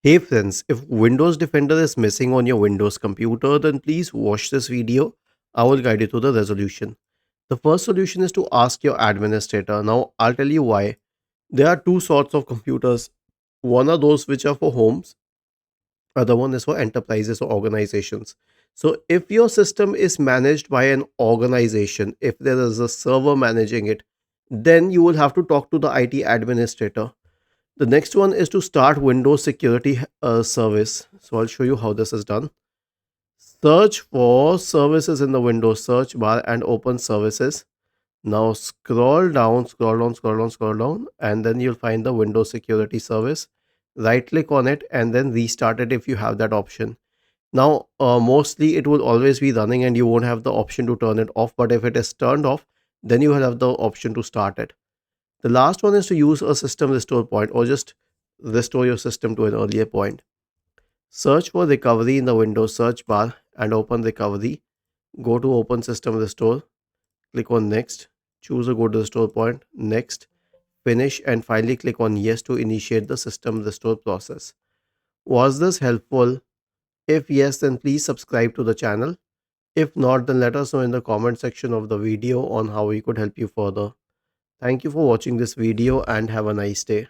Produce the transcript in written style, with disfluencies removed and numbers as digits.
Hey friends, if Windows Defender is missing on your Windows computer, then please watch this video. I will guide you to the resolution. The first solution is to ask your administrator. Now, I'll tell you why. There are two sorts of computers. One are those which are for homes, other one is for enterprises or organizations. So, if your system is managed by an organization, if there is a server managing it, then you will have to talk to the IT administrator. The next one is to start Windows Security Service. So I'll show you how this is done. Search for services in the Windows search bar and open services. Now scroll down, scroll down, scroll down, scroll down, and then you'll find the Windows Security Service. Right click on it and then restart it if you have that option. Now, mostly it will always be running and you won't have the option to turn it off. But if it is turned off, then you will have the option to start it. The last one is to use a system restore point or just restore your system to an earlier point. Search for recovery in the Windows search bar and open recovery. Go to open system restore, click on next, choose a good restore point, next, finish, and finally click on yes to initiate the system restore process. Was this helpful? If yes, then please subscribe to the channel. If not, then let us know in the comment section of the video on how we could help you further. Thank you for watching this video and have a nice day.